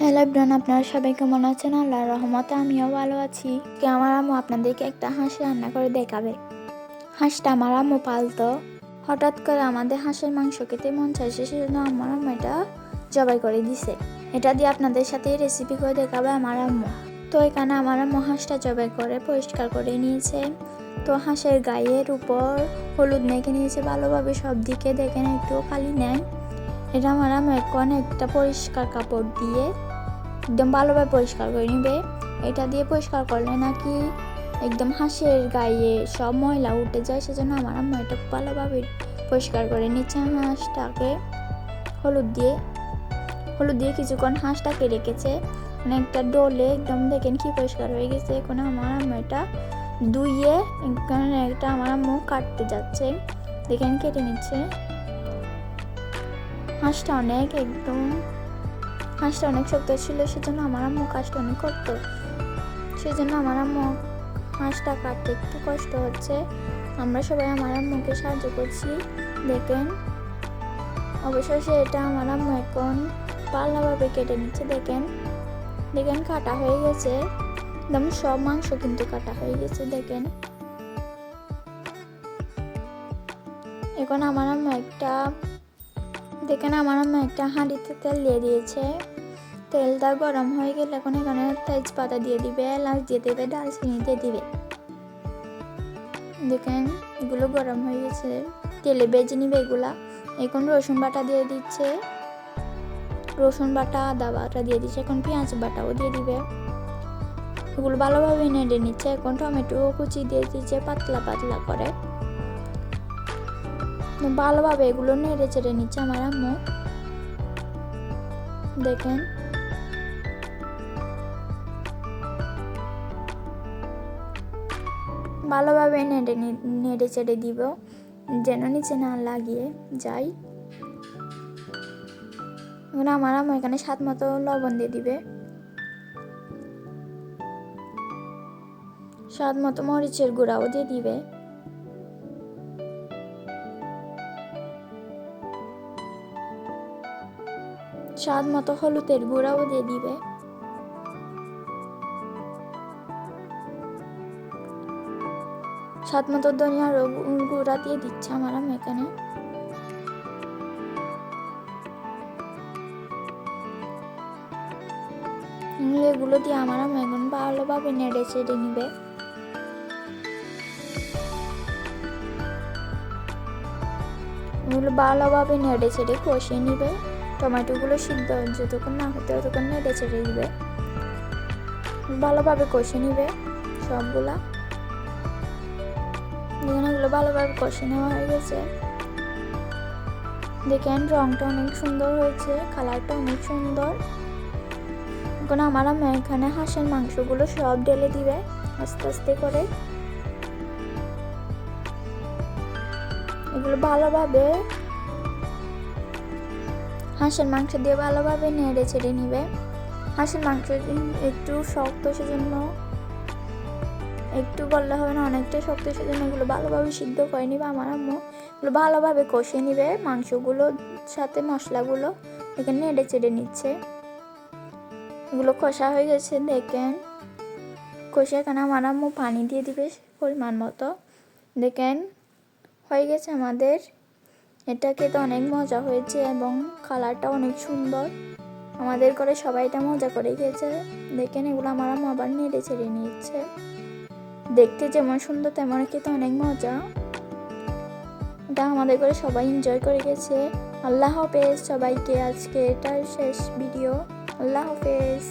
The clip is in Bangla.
হ্যালো এভরিওয়ান, আপনারা সবাই কেমন আছেন? আল্লাহর রহমতে আমিও ভালো আছি। আমার আম্মু আপনাদেরকে একটা হাঁস রান্না করে দেখাবে। হাঁসটা আমার আম্মু পালতো। হঠাৎ করে আমাদের হাঁসের মাংস খেতে মন চাইছে, সেজন্য আমার আম্মু এটা জবাই করে দিছে। এটা দিয়ে আপনাদের সাথে রেসিপি করে দেখাবে আমার আম্মু। তো এখানে আমার আম্মু হাঁসটা জবাই করে পরিষ্কার করে নিয়েছে। তো হাঁসের গায়ের উপর হলুদ মেখে নিয়েছে ভালোভাবে, সব দিকে দেখেন একটু খালি নেয়। এটা আমার আম্মু এখন একটা পরিষ্কার কাপড় দিয়ে একদম ভালোভাবে পরিষ্কার করে নিবে। এটা দিয়ে পরিষ্কার করলে নাকি একদম হাঁসের গায়ে সব ময়লা উঠে যায়, সেজন্য আমার আম্মু এটা ভালোভাবে পরিষ্কার করে নিচ্ছে। হাঁসটাকে হলুদ দিয়ে কিছুক্ষণ হাঁসটাকে রেখেছে, মানে একটা ডোলে একদম দেখেন কি পরিষ্কার হয়ে গেছে। এখন আমার আম্মু এটা ধুইয়ে একটা আমার আম্মু কাটতে যাচ্ছে, দেখেন কেটে নিচ্ছে। হাঁসটা অনেক শক্ত ছিল, সেজন্য আমার আম্মু কাজটা অনেক করতো। সেজন্য আমার আম্মু হাঁসটা কাটতে একটু কষ্ট হচ্ছে। আমরা সবাই আমার আম্মুকে সাহায্য করছি। দেখেন অবশেষে এটা আমার আম্মু এখন পাল্লাভাবে কেটে নিচ্ছে। দেখেন কাটা হয়ে গেছে, একদম সব মাংস কিন্তু কাটা হয়ে গেছে। দেখেন এখন আমার আম্মু একটা হাঁড়িতে তেল দিয়ে দিয়েছে। তেলটা গরম হয়ে গেলে এখন এখানে তেজপাতা দিয়ে দিবে, এলাচ দিয়ে দেবে, দারচিনি দিয়ে দিবে। দেখেন এগুলো গরম হয়ে গেছে, তেলে ভেজে নিবে এগুলা। এখন রসুন বাটা দিয়ে দিচ্ছে, রসুন বাটা আদা বাটা দিয়ে দিচ্ছে। এখন পেঁয়াজ বাটাও দিয়ে দিবে, এগুলো ভালোভাবে নেড়ে নিচ্ছে। এখন টমেটো কুচি দিয়ে দিচ্ছে পাতলা পাতলা করে, ভালোভাবে এগুলো নেড়ে চেড়ে নিচ্ছে আমার আম্মু। দেখেন ভালোভাবে নেড়ে চেড়ে দিব যেন নিচে না লাগিয়ে যায়। এখন আমার আম্মু এখানে স্বাদ মতো লবণ দিয়ে দিবে, স্বাদ মতো মরিচের গুঁড়াও দিয়ে দিবে। স্বাদ মতো হলুদের গুঁড়াও দিয়ে দিবে। স্বাদ মতো ধনিয়ার গুঁড়া দিয়ে দিচ্ছে আমার আম্মু এখানে। এগুলো দিয়ে আমার আম্মু এখন ভালোভাবে নেড়ে চেড়ে নিবে। এগুলো ভালোভাবে নেড়ে চেড়ে কষিয়ে নিবে। টমেটোগুলো সিদ্ধ যতক্ষণ না হতে ততক্ষণ নেড়ে চেড়ে দিবে, ভালোভাবে কষিয়ে নিবে সবগুলা। এগুলো ভালোভাবে কষিয়ে নেওয়া হয়ে গেছে। দেখেন রংটা অনেক সুন্দর হয়েছে, কালারটা অনেক সুন্দর। এখন আমার আম্মু এখানে হাঁসের মাংসগুলো সব ঢেলে দিবে আস্তে আস্তে করে। এগুলো ভালোভাবে হাঁসের মাংস দিয়ে ভালোভাবে নেড়ে চেড়ে নিবে। হাঁসের মাংস একটু শক্ত, সেজন্য একটু বললে হবে না, অনেকটা শক্ত, সেজন্য এগুলো ভালোভাবে সিদ্ধ করে নিবে আমার আম্মু। এগুলো ভালোভাবে কষিয়ে নিবে মাংসগুলোর সাথে মশলাগুলো। এখানে নেড়ে চেড়ে নিচ্ছে, এগুলো কষা হয়ে গেছে। দেখেন কষে এখানে আমার আম্মু পানি দিয়ে দিবে পরিমাণ মতো। দেখেন হয়ে গেছে আমাদের। এটা খেতে অনেক মজা হয়েছে এবং কালারটা অনেক সুন্দর। আমাদের ঘরে সবাই এটা মজা করে খেয়েছে। দেখেন এগুলো আমার আম্মু আবার নেড়ে চেড়ে নিচ্ছে। দেখতে যেমন সুন্দর তেমন খেতে অনেক মজা। এটা আমাদের ঘরে সবাই এনজয় করে গেছে। আল্লাহ হাফেজ সবাইকে। আজকে এটাই শেষ ভিডিও। আল্লাহ হাফেজ।